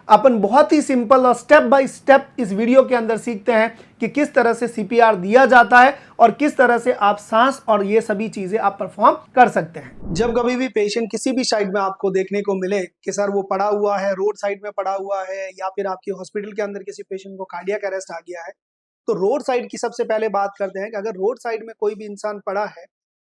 अपन बहुत ही सिंपल और step by step इस वीडियो के अंदर सीखते हैं कि किस तरह से सीपीआर दिया जाता है और किस तरह से आप सांस और ये सभी चीजें आप परफॉर्म कर सकते हैं। जब कभी भी पेशेंट किसी भी साइड में आपको देखने को मिले कि सर वो पड़ा हुआ है, रोड साइड में पड़ा हुआ है, या फिर आपके हॉस्पिटल के अंदर किसी पेशेंट को कार्डियक अरेस्ट आ गया है, तो रोड साइड की सबसे पहले बात करते हैं कि अगर रोड साइड में कोई भी इंसान पड़ा है,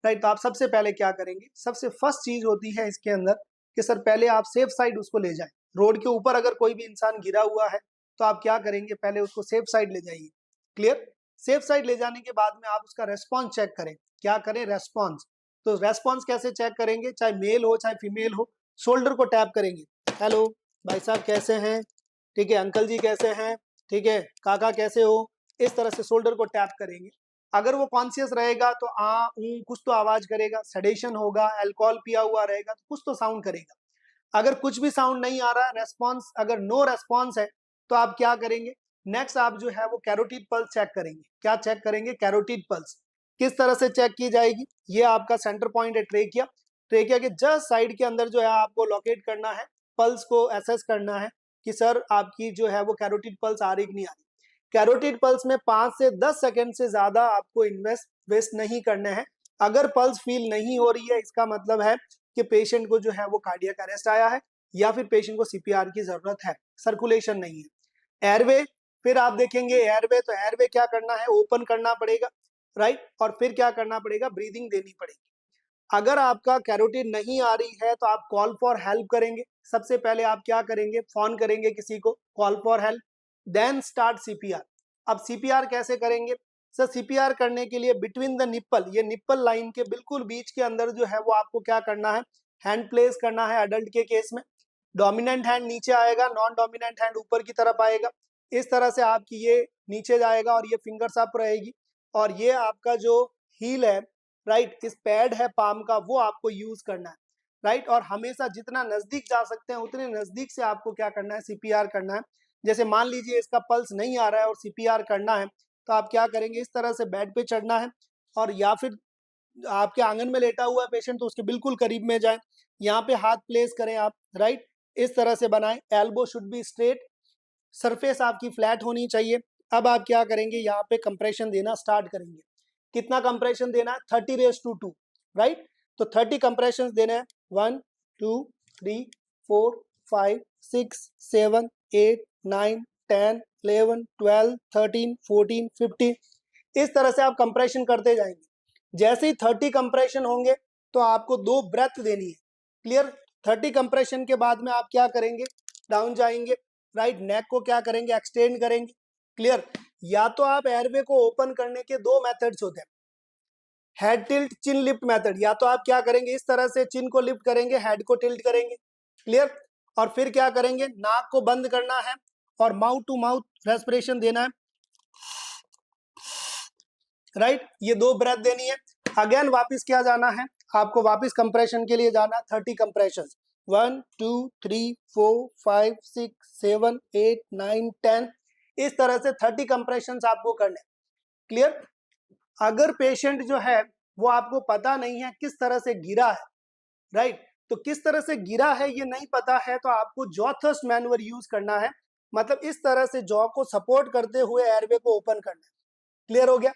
राइट, तो आप सबसे पहले क्या करेंगे। सबसे फर्स्ट चीज होती है इसके अंदर कि सर पहले आप सेफ साइड उसको ले जाएं। रोड के ऊपर अगर कोई भी इंसान गिरा हुआ है तो आप क्या करेंगे, पहले उसको सेफ साइड ले जाइए। क्लियर। सेफ साइड ले जाने के बाद में आप उसका रेस्पॉन्स चेक करें। क्या करें, रेस्पॉन्स। तो रेस्पॉन्स कैसे चेक करेंगे, चाहे मेल हो चाहे फीमेल हो, शोल्डर को टैप करेंगे। हेलो भाई साहब कैसे हैं, ठीक है, अंकल जी कैसे हैं, ठीक है, काका कैसे हो, इस तरह से शोल्डर को टैप करेंगे। अगर वो कॉन्शियस रहेगा तो कुछ तो आवाज करेगा, सेडेशन होगा, अल्कोहल पिया हुआ रहेगा तो कुछ तो साउंड करेगा। अगर कुछ भी साउंड नहीं आ रहा है, रेस्पॉन्स अगर नो रेस्पॉन्स है, तो आप क्या करेंगे, नेक्स्ट आप जो है वो कैरोटिड पल्स चेक करेंगे। क्या चेक करेंगे, कैरोटिड पल्स। किस तरह से चेक की जाएगी, ये आपका सेंटर पॉइंट है ट्रेकिया। ट्रेकिया के जस्ट साइड के अंदर जो है आपको लोकेट करना है, पल्स को एसेस करना है कि सर आपकी जो है वो कैरोटिड पल्स आ रही कि नहीं आ रही। कैरोटिड पल्स में 5 से 10 सेकंड से ज्यादा आपको वेस्ट नहीं करने हैं। अगर पल्स फील नहीं हो रही है, इसका मतलब है कि पेशेंट को जो है वो कार्डियक अरेस्ट आया है या फिर पेशेंट को सीपीआर की जरूरत है, सर्कुलेशन नहीं है। एयरवे, फिर आप देखेंगे एयरवे, तो एयरवे क्या करना है, ओपन करना पड़ेगा, राइट, और फिर क्या करना पड़ेगा, ब्रीदिंग देनी पड़ेगी। अगर आपका कैरोटिड नहीं आ रही है तो आप कॉल फॉर हेल्प करेंगे। सबसे पहले आप क्या करेंगे, फोन करेंगे किसी को, call for help, then start CPR. अब सीपीआर कैसे करेंगे, सर सीपीआर करने के लिए बिटवीन द निप्पल, ये निप्पल लाइन के बिल्कुल बीच के अंदर जो है वो आपको क्या करना है, हैंड प्लेस करना है। अडल्ट के केस में डोमिनेंट हैंड नीचे आएगा, नॉन डोमिनेंट हैंड ऊपर की तरफ आएगा। इस तरह से आपकी ये नीचे जाएगा और ये फिंगर्स अप रहेगी, और ये आपका जो हील है, राइट, इस पैड है पाम का, वो आपको यूज करना है, राइट। और हमेशा जितना नजदीक जा सकते हैं उतने नजदीक से आपको क्या करना है, सीपीआर करना है। जैसे मान लीजिए इसका पल्स नहीं आ रहा है और सीपीआर करना है, तो आप क्या करेंगे, इस तरह से बेड पे चढ़ना है, और या फिर आपके आंगन में लेटा हुआ है पेशेंट तो उसके बिल्कुल करीब में जाएं, यहाँ पे हाथ प्लेस करें आप, राइट, इस तरह से बनाएं। Elbow should be straight, surface आपकी फ्लैट होनी चाहिए। अब आप क्या करेंगे, यहाँ पे कंप्रेशन देना स्टार्ट करेंगे। कितना कंप्रेशन देना है, 30:2, राइट। तो 30 कंप्रेशन देना है, 1 2 3 4 5 6 7 8 9 10 11 12 13 14 15, इस तरह से आप कंप्रेशन करते जाएंगे। जैसे ही 30 कंप्रेशन होंगे तो आपको 2 ब्रेथ देनी है। क्लियर। 30 कंप्रेशन के बाद में आप क्या करेंगे, डाउन जाएंगे, राइट, नेक को क्या करेंगे, एक्सटेंड करेंगे। क्लियर। या तो आप एयरवे को ओपन करने के 2 मेथड्स होते हैं, हेड टिल्ट, चिन लिफ्ट मेथड। या तो आप क्या करेंगे, इस तरह से चिन को लिफ्ट करेंगे, हेड को टिल्ट करेंगे। क्लियर। और फिर क्या करेंगे, नाक को बंद करना है और माउथ टू माउथ रेस्पिरेशन देना है, राइट, ये 2 ब्रेथ देनी है। अगेन वापस क्या जाना है, आपको वापस कंप्रेशन के लिए जाना है, 30 कंप्रेशन, 1 2 3 4 5 6 7 8 9 10, इस तरह से 30 कंप्रेशन आपको करने। क्लियर। अगर पेशेंट जो है वो आपको पता नहीं है किस तरह से गिरा है, राइट, तो किस तरह से गिरा है ये नहीं पता है, तो आपको जॉ थ्रस्ट मैनूवर यूज करना है। मतलब इस तरह से जॉ को सपोर्ट करते हुए एयरवे को ओपन करना है। क्लियर हो गया।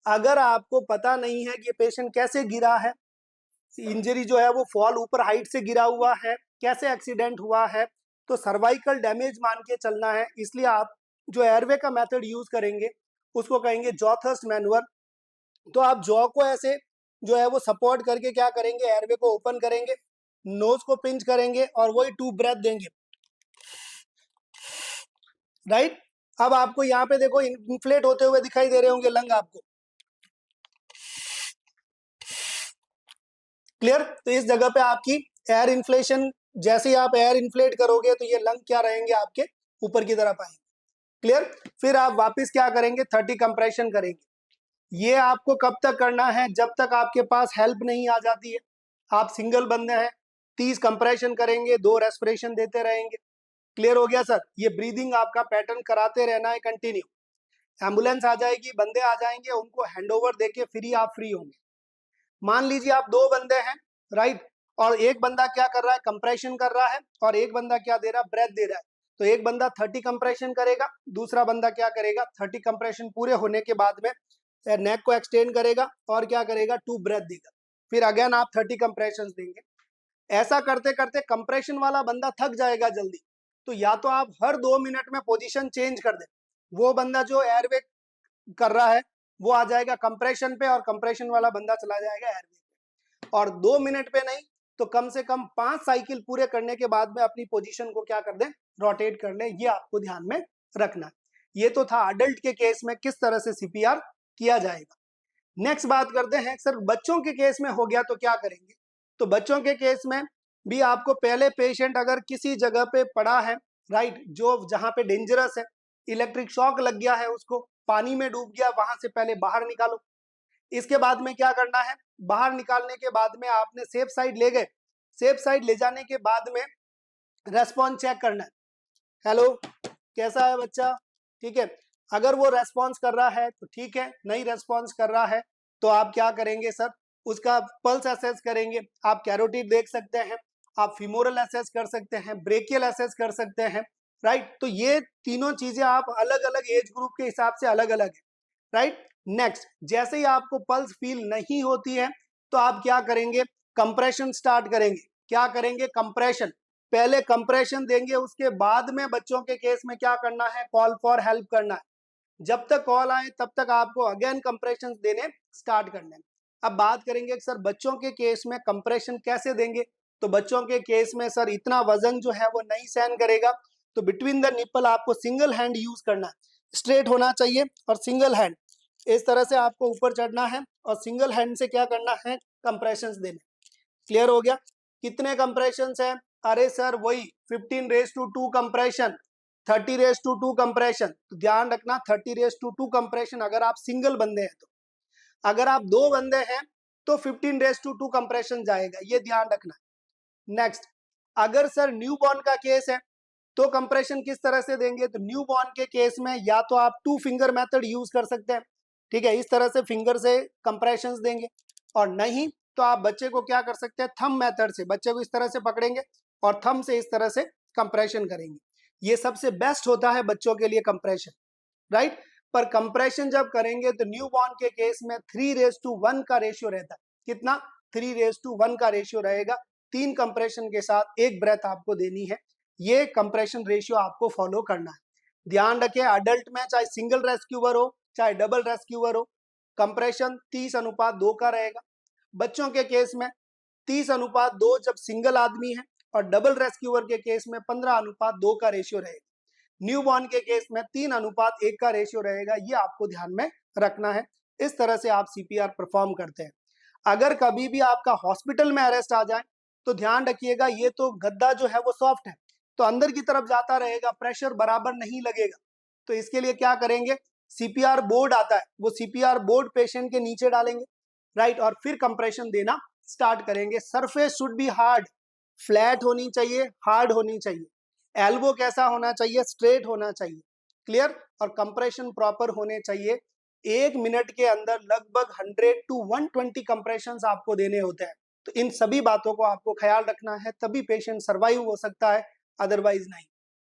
अगर आपको पता नहीं है कि ये पेशेंट कैसे गिरा है, इंजरी जो है वो फॉल ऊपर हाइट से गिरा हुआ है, कैसे एक्सीडेंट हुआ है, तो सर्वाइकल डैमेज मान के चलना है। इसलिए आप जो एयरवे का मेथड यूज करेंगे उसको कहेंगे जॉ थ्रस्ट मैनूवर। तो आप जॉ को ऐसे जो है वो सपोर्ट करके क्या करेंगे, एयरवे को ओपन करेंगे, नोज को पिंच करेंगे और वही 2 ब्रेथ देंगे, राइट। अब आपको यहाँ पे देखो इन्फ्लेट होते हुए दिखाई दे रहे होंगे लंग आपको। क्लियर। तो इस जगह पे आपकी एयर इन्फ्लेशन, जैसे ही आप एयर इन्फ्लेट करोगे तो ये लंग क्या रहेंगे, आपके ऊपर की तरफ आएंगे। क्लियर। फिर आप वापस क्या करेंगे, 30 कंप्रेशन करेंगे। ये आपको कब तक करना है, जब तक आपके पास हेल्प नहीं आ जाती है। आप सिंगल बंदे हैं, 30 कंप्रेशन करेंगे, 2 रेस्पिरेशन देते रहेंगे। क्लियर हो गया सर। ये ब्रीदिंग आपका पैटर्न कराते रहना है कंटिन्यू। एम्बुलेंस आ जाएगी, बंदे आ जाएंगे, उनको हैंडओवर देके फिर ही आप फ्री होंगे। मान लीजिए आप 2 बंदे हैं, राइट, और एक बंदा क्या कर रहा है, कंप्रेशन कर रहा है, और एक बंदा क्या दे रहा है, ब्रेथ दे रहा है। तो एक बंदा 30 कंप्रेशन करेगा, दूसरा बंदा क्या करेगा 30 कंप्रेशन पूरे होने के बाद में नेक को एक्सटेंड करेगा और क्या करेगा 2 ब्रेथ देगा, फिर अगेन आप 30 कंप्रेशन देंगे। ऐसा करते करते कंप्रेशन वाला बंदा थक जाएगा जल्दी, तो या तो आप हर 2 मिनट में पोजीशन चेंज कर दें, वो बंदा जो एयरवे कर रहा है वो आ जाएगा कंप्रेशन पे और कंप्रेशन वाला बंदा चला जाएगा एयरवे पे, और 2 मिनट पे नहीं तो कम से कम 5 साइकिल पूरे करने के बाद में अपनी पोजीशन को क्या कर दें, रोटेट कर लें। ये आपको ध्यान में रखना है। ये तो था अडल्ट के केस में किस तरह से सीपीआर किया जाएगा। नेक्स्ट बात करते हैं, सर बच्चों के केस में हो गया तो क्या करेंगे। तो बच्चों के केस में भी आपको पहले पेशेंट अगर किसी जगह पे पड़ा है, राइट, जो जहां पे डेंजरस है, इलेक्ट्रिक शॉक लग गया है, उसको पानी में डूब गया, वहां से पहले बाहर निकालो। इसके बाद में क्या करना है, बाहर निकालने के बाद में आपने सेफ साइड ले गए, सेफ साइड ले जाने के बाद में रेस्पॉन्स चेक करना है। हेलो, कैसा है बच्चा, ठीक है। अगर वो रेस्पॉन्स कर रहा है तो ठीक है, नहीं रेस्पॉन्स कर रहा है तो आप क्या करेंगे सर, उसका पल्स एसेस करेंगे। आप कैरोटिड देख सकते हैं, आप फीमोरल एसेस कर सकते हैं, ब्रेकियल एसेस कर सकते हैं, राइट। तो ये तीनों चीजें आप अलग अलग एज ग्रुप के हिसाब से अलग अलग है, राइट। नेक्स्ट, जैसे ही आपको पल्स फील नहीं होती है तो आप क्या करेंगे, कंप्रेशन स्टार्ट करेंगे। क्या करेंगे, कंप्रेशन, पहले कंप्रेशन देंगे, उसके बाद में बच्चों के केस में क्या करना है, कॉल फॉर हेल्प करना है। जब तक कॉल आए तब तक आपको अगेन कंप्रेशन देने स्टार्ट करने हैं। अब बात करेंगे सर बच्चों के केस में कंप्रेशन कैसे देंगे। तो बच्चों के केस में सर इतना वजन जो है वो नहीं सहन करेगा, तो बिटवीन द निप्पल आपको सिंगल हैंड यूज करना है, स्ट्रेट होना चाहिए और सिंगल हैंड इस तरह से आपको ऊपर चढ़ना है और सिंगल हैंड से क्या करना है, कंप्रेशंस देने। क्लियर हो गया। कितने कंप्रेशंस हैं, अरे सर वही 15⁻² कंप्रेशन, 30⁻² कंप्रेशन। तो ध्यान रखना 30⁻² कंप्रेशन अगर आप सिंगल बंदे हैं तो, अगर आप 2 बंदे हैं तो 15⁻² कंप्रेशन जाएगा, ये ध्यान रखना। नेक्स्ट, अगर सर न्यू बॉर्न का केस है तो कंप्रेशन किस तरह से देंगे। तो न्यू बॉर्न के केस में या तो आप 2 फिंगर मेथड यूज कर सकते हैं, ठीक है, इस तरह से फिंगर से कंप्रेशंस देंगे, और नहीं तो आप बच्चे को क्या कर सकते हैं, थंब मेथड से बच्चे को इस तरह से पकड़ेंगे और थंब से इस तरह से कंप्रेशन करेंगे। ये सबसे बेस्ट होता है बच्चों के लिए कंप्रेशन, राइट। पर कंप्रेशन जब करेंगे तो न्यू बॉर्न के केस में 3:1 का रेशियो रहता है। कितना, 3:1 का रेशियो रहेगा। 3 कंप्रेशन के साथ 1 ब्रेथ आपको देनी है। ये कंप्रेशन रेशियो आपको फॉलो करना है। ध्यान रखें, अडल्ट में चाहे सिंगल रेस्क्यूअर हो चाहे डबल रेस्क्यूअर हो, कंप्रेशन 30:2 का रहेगा। बच्चों के केस में 30:2 जब सिंगल आदमी है, और डबल रेस्क्यूअर के केस में 15:2 का रेशियो रहेगा। न्यू बॉर्न के केस में 3:1 का रेशियो रहेगा। ये आपको ध्यान में रखना है। इस तरह से आप सीपीआर परफॉर्म करते हैं। अगर कभी भी आपका हॉस्पिटल में अरेस्ट आ जाए तो ध्यान रखिएगा, ये तो गद्दा जो है वो सॉफ्ट है, तो अंदर की तरफ जाता रहेगा, प्रेशर बराबर नहीं लगेगा। तो इसके लिए क्या करेंगे, सीपीआर बोर्ड आता है, वो सीपीआर बोर्ड पेशेंट के नीचे डालेंगे, राइट, और फिर कंप्रेशन देना स्टार्ट करेंगे। Surface should be hard, flat होनी चाहिए, हार्ड होनी चाहिए। एल्बो कैसा होना चाहिए, स्ट्रेट होना चाहिए, क्लियर, और कंप्रेशन प्रॉपर होने चाहिए। 1 मिनट के अंदर लगभग 100 to 120 कंप्रेशंस आपको देने होते हैं। तो इन सभी बातों को आपको ख्याल रखना है, तभी पेशेंट सर्वाइव हो सकता है, अदरवाइज नहीं।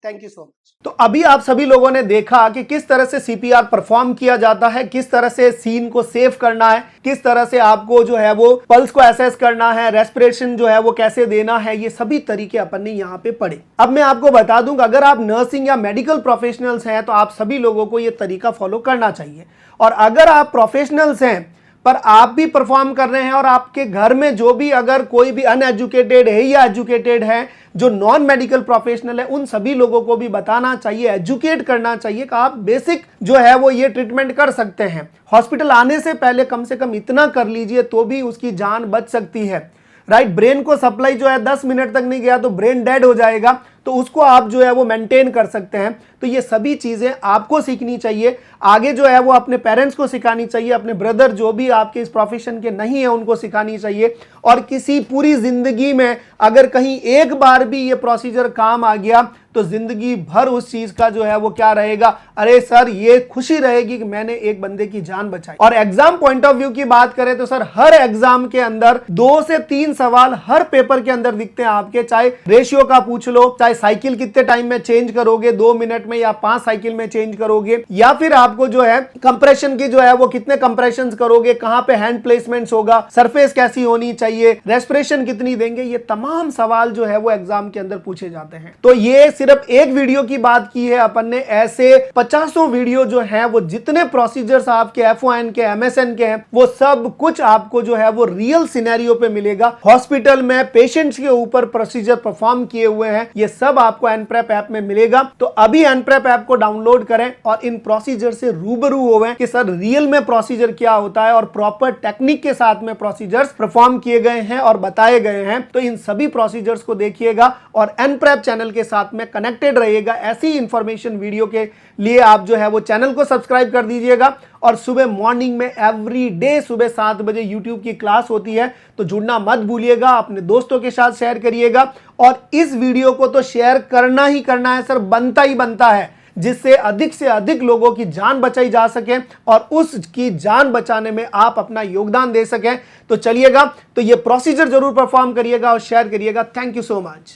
Thank you so much. तो अभी आप सभी लोगों ने देखा कि किस तरह से सीपीआर परफॉर्म किया जाता है, किस तरह से सीन को सेव करना है, किस तरह से आपको जो है वो पल्स को एसेस करना है, रेस्पिरेशन जो है वो कैसे देना है, ये सभी तरीके अपन ने यहाँ पे पढ़े। अब मैं आपको बता दूं, अगर आप नर्सिंग या मेडिकल प्रोफेशनल्स हैं तो आप सभी लोगों को ये तरीका फॉलो करना चाहिए। और अगर आप प्रोफेशनल्स हैं पर आप भी परफॉर्म कर रहे हैं, और आपके घर में जो भी अगर कोई भी अनएजुकेटेड है या एजुकेटेड है, जो नॉन मेडिकल प्रोफेशनल है, उन सभी लोगों को भी बताना चाहिए, एजुकेट करना चाहिए कि आप बेसिक जो है वो ये ट्रीटमेंट कर सकते हैं। हॉस्पिटल आने से पहले कम से कम इतना कर लीजिए तो भी उसकी जान बच सकती है, राइट। ब्रेन को सप्लाई जो है 10 मिनट तक नहीं गया तो ब्रेन डेड हो जाएगा, तो उसको आप जो है वो मेंटेन कर सकते हैं। तो ये सभी चीज़ें आपको सीखनी चाहिए, आगे जो है वो अपने पेरेंट्स को सिखानी चाहिए, अपने ब्रदर जो भी आपके इस प्रोफेशन के नहीं है उनको सिखानी चाहिए। और किसी पूरी जिंदगी में अगर कहीं एक बार भी ये प्रोसीजर काम आ गया तो जिंदगी भर उस चीज का जो है वो क्या रहेगा, अरे सर ये खुशी रहेगी कि मैंने एक बंदे की जान बचाई। और एग्जाम पॉइंट ऑफ व्यू की बात करें तो सर हर एग्जाम के अंदर 2 से 3 सवाल हर पेपर के अंदर दिखते हैं आपके, चाहे रेशियो का पूछ लो, चाहे साइकिल कितने टाइम में चेंज करोगे, 2 मिनट में या 5 साइकिल में चेंज करोगे, या फिर आपको जो है कंप्रेशन की जो है वो कितने कंप्रेशन करोगे, कहां पे हैंड प्लेसमेंट होगा, सरफेस कैसी होनी चाहिए, रेस्पिरेशन कितनी देंगे, ये तमाम सवाल जो है वो एग्जाम के अंदर पूछे जाते हैं। तो ये सिर्फ एक वीडियो की बात की है अपन ने, ऐसे 50 वीडियो जो है वो जितने प्रोसीजर्स आपके FON के MSN के हैं वो सब कुछ आपको जो है वो रियल सिनेरियो पे मिलेगा। हॉस्पिटल में पेशेंट्स के ऊपर प्रोसीजर परफॉर्म किए हुए हैं, ये सब आपको एनप्रेप ऐप में मिलेगा। तो अभी एनप्रेप ऐप को डाउनलोड करें और इन प्रोसीजर से रूबरू होवें कि सर रियल में प्रोसीजर क्या होता है और प्रॉपर टेक्निक के साथ में प्रोसीजर्स परफॉर्म किए गए हैं और बताए गए हैं। तो इन सभी प्रोसीजर्स को देखिएगा और एनप्रेप चैनल के साथ में कनेक्टेड रहिएगा। ऐसी इंफॉर्मेशन वीडियो के लिए आप जो है वो चैनल को सब्सक्राइब कर दीजिएगा। और सुबह मॉर्निंग में एवरी डे सुबह 7 बजे यूट्यूब की क्लास होती है, तो जुड़ना मत भूलिएगा, अपने दोस्तों के साथ शेयर करिएगा। और इस वीडियो को तो शेयर करना ही करना है सर, बनता ही बनता है, जिससे अधिक से अधिक लोगों की जान बचाई जा सके और उसकी जान बचाने में आप अपना योगदान दे सकें। तो चलिएगा, तो ये प्रोसीजर जरूर परफॉर्म करिएगा और शेयर करिएगा। Thank you so much.